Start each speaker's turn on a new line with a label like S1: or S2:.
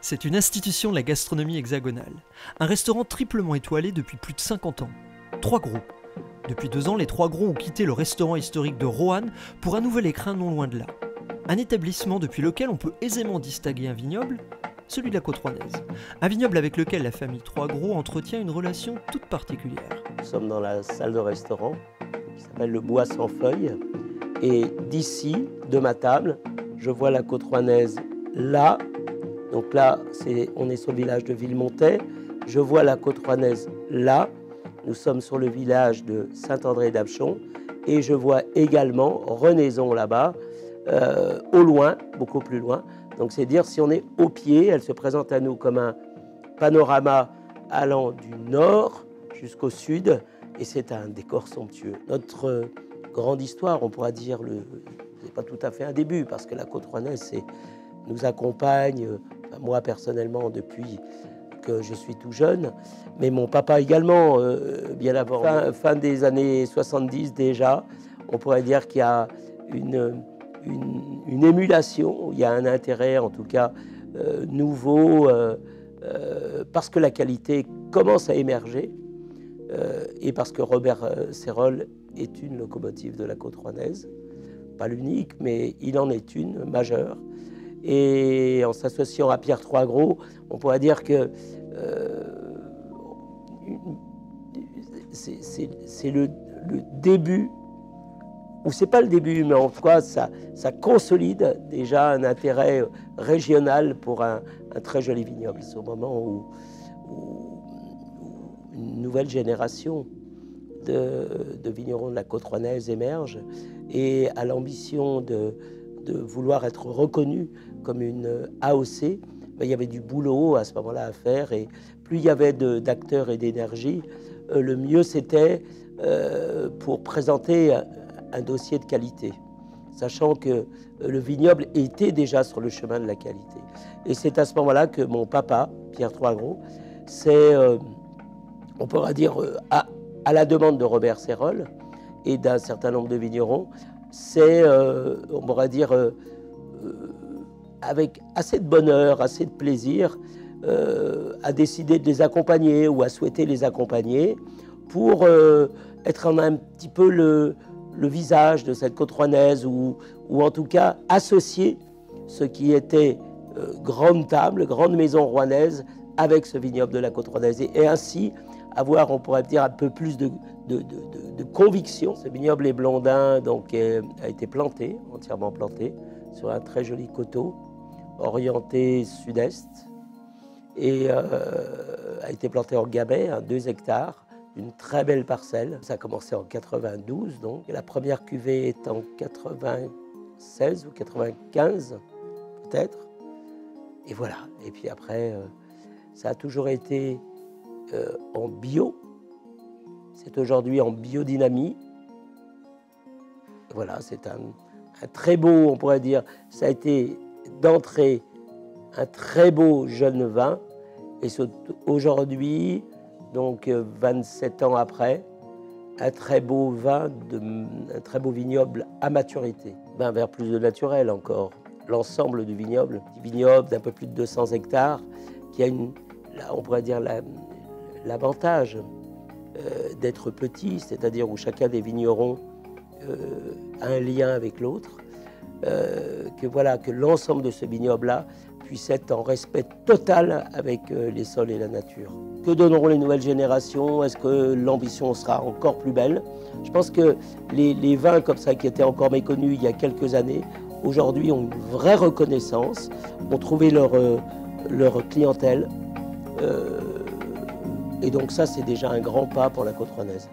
S1: C'est une institution de la gastronomie hexagonale. Un restaurant triplement étoilé depuis plus de 50 ans. 3 Gros. Depuis 2 ans, les 3 Gros ont quitté le restaurant historique de Roanne pour un nouvel écrin non loin de là. Un établissement depuis lequel on peut aisément distinguer un vignoble, celui de la Côte Rouennaise. Un vignoble avec lequel la famille 3 Gros entretient une relation toute particulière.
S2: Nous sommes dans la salle de restaurant qui s'appelle le Bois sans feuilles. Et d'ici, de ma table, je vois la Côte Rouennaise là. Donc là, on est sur le village de Villemontais. Je vois la Côte Rouennaise là. Nous sommes sur le village de Saint-André-d'Apchon. Et je vois également Renaison là-bas, au loin, beaucoup plus loin. Donc c'est dire si on est au pied, elle se présente à nous comme un panorama allant du nord jusqu'au sud. Et c'est un décor somptueux. Notre grande histoire, on pourra dire, c'est pas tout à fait un début, parce que la Côte Rouennaise nous accompagne, moi personnellement, depuis que je suis tout jeune, mais mon papa également, bien avant, fin des années 70 déjà, on pourrait dire qu'il y a une émulation, il y a un intérêt en tout cas nouveau, parce que la qualité commence à émerger, et parce que Robert Serrol est une locomotive de la Côte Rouennaise, pas l'unique, mais il en est une majeure. Et en s'associant à Pierre 3 Gros, on pourrait dire que c'est le début, ou c'est pas le début, mais en tout cas ça consolide déjà un intérêt régional pour un très joli vignoble. C'est au moment où une nouvelle génération de vignerons de la Côte Rouennaise émerge et a l'ambition de vouloir être reconnu comme une AOC. Il y avait du boulot à ce moment-là à faire, et plus il y avait d'acteurs et d'énergie, le mieux c'était pour présenter un dossier de qualité, sachant que le vignoble était déjà sur le chemin de la qualité. Et c'est à ce moment-là que mon papa, Pierre 3 Gros, on pourra dire, à la demande de Robert Serrol et d'un certain nombre de vignerons, on pourra dire, avec assez de bonheur, assez de plaisir, à décider de les accompagner ou à souhaiter les accompagner pour être un petit peu le visage de cette Côte Rouennaise, ou en tout cas associer ce qui était grande table, grande maison rouennaise avec ce vignoble de la Côte Rouennaise, et ainsi avoir, on pourrait dire, un peu plus de conviction. Ce vignoble est blondin, donc a été planté, entièrement planté, sur un très joli coteau, orienté sud-est, et a été planté en gabet, 2 hectares, une très belle parcelle. Ça a commencé en 92, donc. Et la première cuvée est en 96 ou 95, peut-être. Et voilà. Et puis après, ça a toujours été en bio. C'est aujourd'hui en biodynamie. Voilà, c'est un très beau, on pourrait dire, ça a été d'entrée un très beau jeune vin. Et aujourd'hui, donc 27 ans après, un très beau vin, un très beau vignoble à maturité. Vers plus de naturel encore. L'ensemble du vignoble d'un peu plus de 200 hectares, qui a on pourrait dire l'avantage d'être petit, c'est-à-dire où chacun des vignerons a un lien avec l'autre, que l'ensemble de ce vignoble-là puisse être en respect total avec les sols et la nature. Que donneront les nouvelles générations? Est-ce que l'ambition sera encore plus belle? Je pense que les vins comme ça, qui étaient encore méconnus il y a quelques années, aujourd'hui ont une vraie reconnaissance, ont trouvé leur clientèle. Et donc ça, c'est déjà un grand pas pour la Côte Rouennaise.